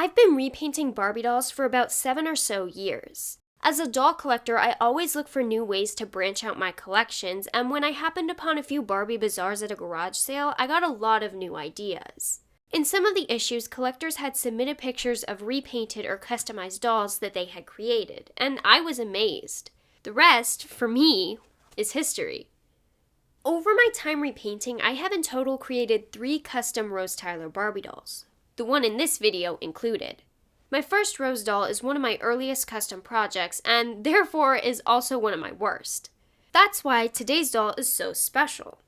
I've been repainting Barbie dolls for about 7 or so years. As a doll collector, I always look for new ways to branch out my collections, and when I happened upon a few Barbie bazaars at a garage sale, I got a lot of new ideas. In some of the issues, collectors had submitted pictures of repainted or customized dolls that they had created, and I was amazed. The rest, for me, is history. Over my time repainting, I have in total created 3 custom Rose Tyler Barbie dolls, the one in this video included. My first Rose doll is one of my earliest custom projects, and therefore is also one of my worst. That's why today's doll is so special.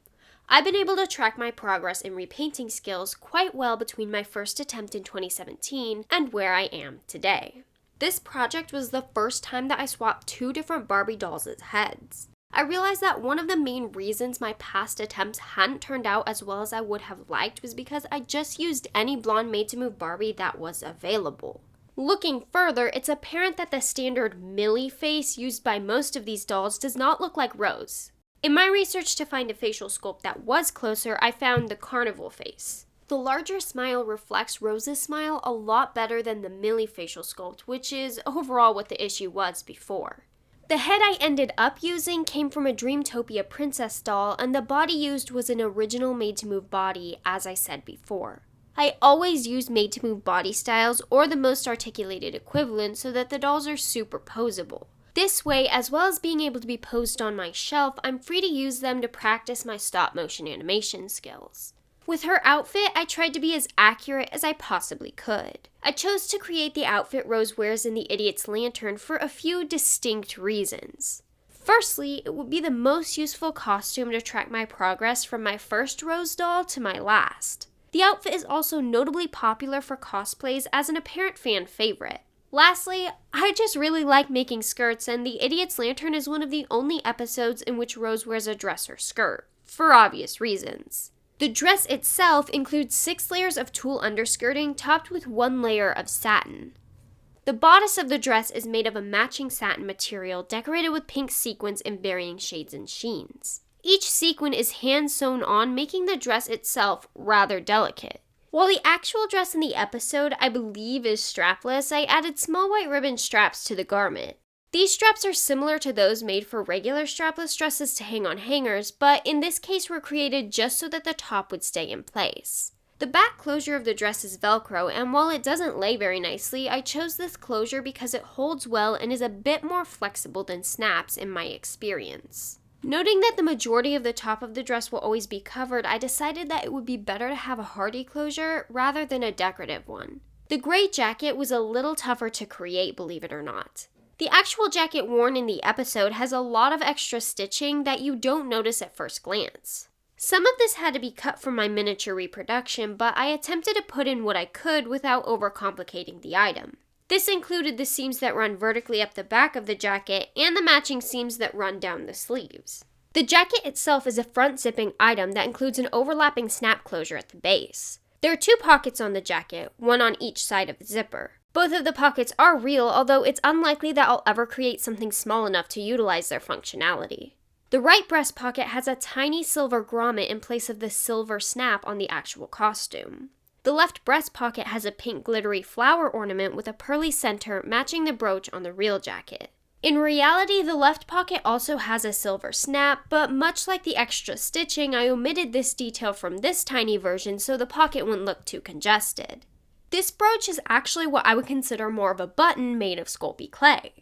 I've been able to track my progress in repainting skills quite well between my first attempt in 2017 and where I am today. This project was the first time that I swapped 2 different Barbie dolls' heads. I realized that one of the main reasons my past attempts hadn't turned out as well as I would have liked was because I just used any blonde made-to-move Barbie that was available. Looking further, it's apparent that the standard Millie face used by most of these dolls does not look like Rose. In my research to find a facial sculpt that was closer, I found the carnival face. The larger smile reflects Rose's smile a lot better than the Millie facial sculpt, which is overall what the issue was before. The head I ended up using came from a Dreamtopia princess doll, and the body used was an original made-to-move body, as I said before. I always use made-to-move body styles or the most articulated equivalent so that the dolls are superposable. This way, as well as being able to be posed on my shelf, I'm free to use them to practice my stop-motion animation skills. With her outfit, I tried to be as accurate as I possibly could. I chose to create the outfit Rose wears in The Idiot's Lantern for a few distinct reasons. Firstly, it would be the most useful costume to track my progress from my first Rose doll to my last. The outfit is also notably popular for cosplays as an apparent fan favorite. Lastly, I just really like making skirts, and The Idiot's Lantern is one of the only episodes in which Rose wears a dress or skirt, for obvious reasons. The dress itself includes 6 layers of tulle underskirting topped with 1 layer of satin. The bodice of the dress is made of a matching satin material decorated with pink sequins in varying shades and sheens. Each sequin is hand-sewn on, making the dress itself rather delicate. While the actual dress in the episode, I believe, is strapless, I added small white ribbon straps to the garment. These straps are similar to those made for regular strapless dresses to hang on hangers, but in this case were created just so that the top would stay in place. The back closure of the dress is Velcro, and while it doesn't lay very nicely, I chose this closure because it holds well and is a bit more flexible than snaps in my experience. Noting that the majority of the top of the dress will always be covered, I decided that it would be better to have a hardy closure rather than a decorative one. The gray jacket was a little tougher to create, believe it or not. The actual jacket worn in the episode has a lot of extra stitching that you don't notice at first glance. Some of this had to be cut from my miniature reproduction, but I attempted to put in what I could without overcomplicating the item. This included the seams that run vertically up the back of the jacket and the matching seams that run down the sleeves. The jacket itself is a front zipping item that includes an overlapping snap closure at the base. There are 2 pockets on the jacket, one on each side of the zipper. Both of the pockets are real, although it's unlikely that I'll ever create something small enough to utilize their functionality. The right breast pocket has a tiny silver grommet in place of the silver snap on the actual costume. The left breast pocket has a pink glittery flower ornament with a pearly center matching the brooch on the real jacket. In reality, the left pocket also has a silver snap, but much like the extra stitching, I omitted this detail from this tiny version so the pocket wouldn't look too congested. This brooch is actually what I would consider more of a button made of Sculpey clay.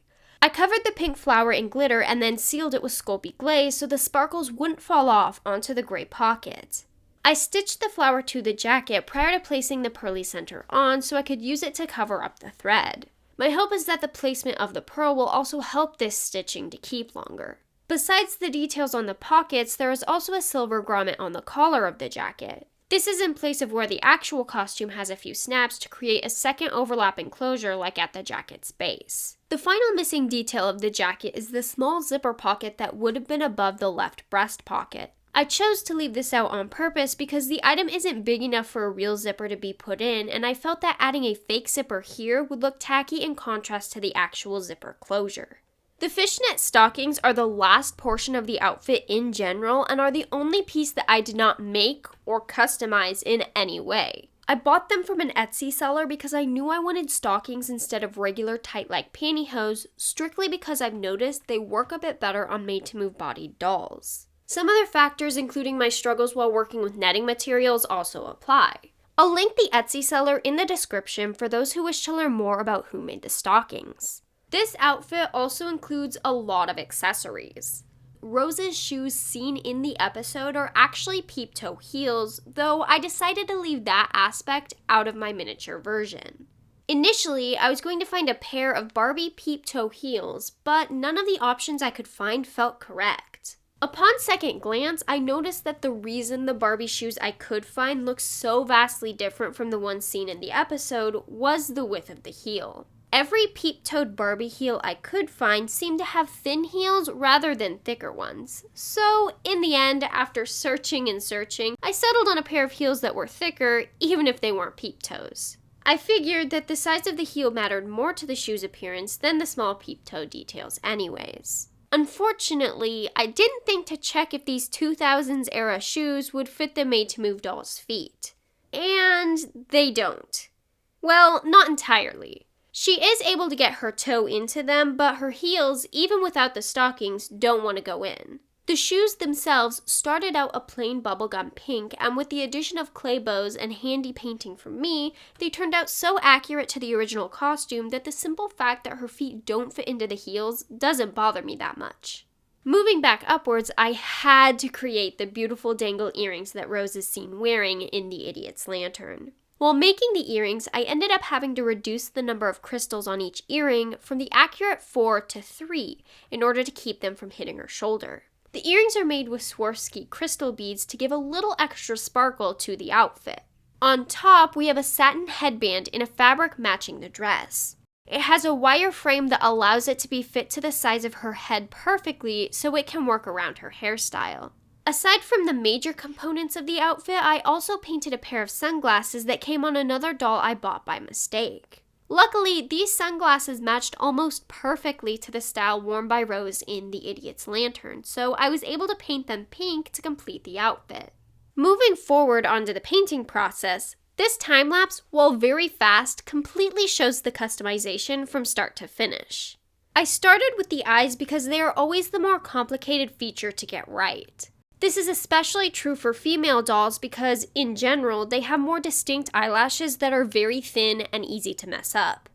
I covered the pink flower in glitter and then sealed it with Sculpey glaze so the sparkles wouldn't fall off onto the gray pocket. I stitched the flower to the jacket prior to placing the pearly center on so I could use it to cover up the thread. My hope is that the placement of the pearl will also help this stitching to keep longer. Besides the details on the pockets, there is also a silver grommet on the collar of the jacket. This is in place of where the actual costume has a few snaps to create a second overlapping closure like at the jacket's base. The final missing detail of the jacket is the small zipper pocket that would have been above the left breast pocket. I chose to leave this out on purpose because the item isn't big enough for a real zipper to be put in, and I felt that adding a fake zipper here would look tacky in contrast to the actual zipper closure. The fishnet stockings are the last portion of the outfit in general and are the only piece that I did not make or customize in any way. I bought them from an Etsy seller because I knew I wanted stockings instead of regular tight-like pantyhose, strictly because I've noticed they work a bit better on made-to-move bodied dolls. Some other factors, including my struggles while working with netting materials, also apply. I'll link the Etsy seller in the description for those who wish to learn more about who made the stockings. This outfit also includes a lot of accessories. Rose's shoes seen in the episode are actually peep-toe heels, though I decided to leave that aspect out of my miniature version. Initially, I was going to find a pair of Barbie peep-toe heels, but none of the options I could find felt correct. Upon second glance, I noticed that the reason the Barbie shoes I could find looked so vastly different from the ones seen in the episode was the width of the heel. Every peep-toed Barbie heel I could find seemed to have thin heels rather than thicker ones. So, in the end, after searching and searching, I settled on a pair of heels that were thicker, even if they weren't peep-toes. I figured that the size of the heel mattered more to the shoe's appearance than the small peep-toe details anyways. Unfortunately, I didn't think to check if these 2000s era shoes would fit the made-to-move doll's feet. And they don't. Well, not entirely. She is able to get her toe into them, but her heels, even without the stockings, don't want to go in. The shoes themselves started out a plain bubblegum pink, and with the addition of clay bows and handy painting from me, they turned out so accurate to the original costume that the simple fact that her feet don't fit into the heels doesn't bother me that much. Moving back upwards, I had to create the beautiful dangle earrings that Rose is seen wearing in the Idiot's Lantern. While making the earrings, I ended up having to reduce the number of crystals on each earring from the accurate 4 to 3 in order to keep them from hitting her shoulder. The earrings are made with Swarovski crystal beads to give a little extra sparkle to the outfit. On top, we have a satin headband in a fabric matching the dress. It has a wire frame that allows it to be fit to the size of her head perfectly so it can work around her hairstyle. Aside from the major components of the outfit, I also painted a pair of sunglasses that came on another doll I bought by mistake. Luckily, these sunglasses matched almost perfectly to the style worn by Rose in The Idiot's Lantern, so I was able to paint them pink to complete the outfit. Moving forward onto the painting process, this time-lapse, while very fast, completely shows the customization from start to finish. I started with the eyes because they are always the more complicated feature to get right. This is especially true for female dolls because, in general, they have more distinct eyelashes that are very thin and easy to mess up.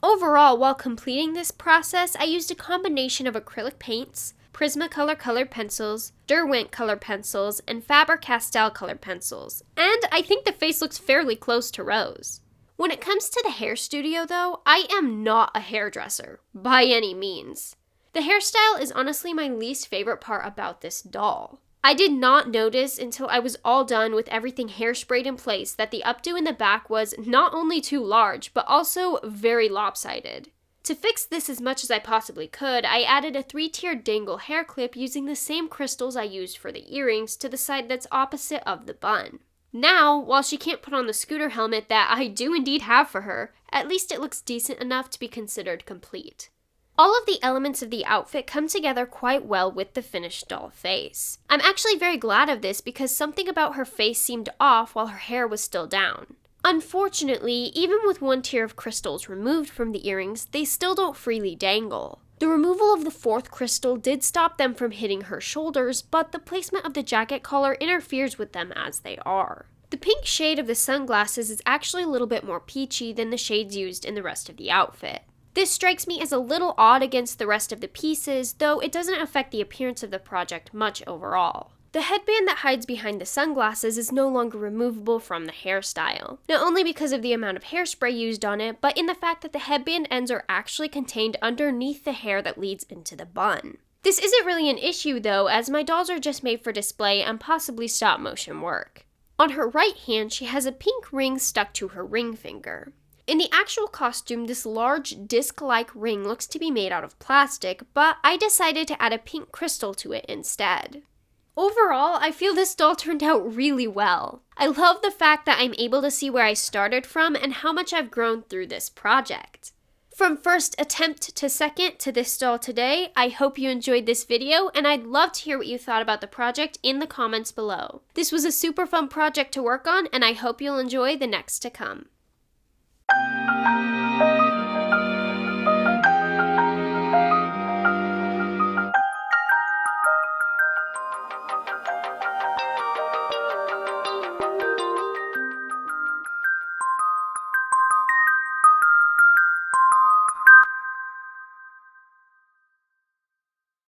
Overall, while completing this process, I used a combination of acrylic paints, Prismacolor colored pencils, Derwent colored pencils, and Faber-Castell colored pencils, and I think the face looks fairly close to Rose. When it comes to the hair studio, though, I am not a hairdresser, by any means. The hairstyle is honestly my least favorite part about this doll. I did not notice until I was all done with everything hairsprayed in place that the updo in the back was not only too large, but also very lopsided. To fix this as much as I possibly could, I added a 3-tiered dangle hair clip using the same crystals I used for the earrings to the side that's opposite of the bun. Now, while she can't put on the scooter helmet that I do indeed have for her, at least it looks decent enough to be considered complete. All of the elements of the outfit come together quite well with the finished doll face. I'm actually very glad of this because something about her face seemed off while her hair was still down. Unfortunately, even with one tier of crystals removed from the earrings, they still don't freely dangle. The removal of the 4th crystal did stop them from hitting her shoulders, but the placement of the jacket collar interferes with them as they are. The pink shade of the sunglasses is actually a little bit more peachy than the shades used in the rest of the outfit. This strikes me as a little odd against the rest of the pieces, though it doesn't affect the appearance of the project much overall. The headband that hides behind the sunglasses is no longer removable from the hairstyle, not only because of the amount of hairspray used on it, but in the fact that the headband ends are actually contained underneath the hair that leads into the bun. This isn't really an issue though, as my dolls are just made for display and possibly stop motion work. On her right hand, she has a pink ring stuck to her ring finger. In the actual costume, this large disc-like ring looks to be made out of plastic, but I decided to add a pink crystal to it instead. Overall, I feel this doll turned out really well. I love the fact that I'm able to see where I started from and how much I've grown through this project. From first attempt to second to this doll today, I hope you enjoyed this video, and I'd love to hear what you thought about the project in the comments below. This was a super fun project to work on, and I hope you'll enjoy the next to come.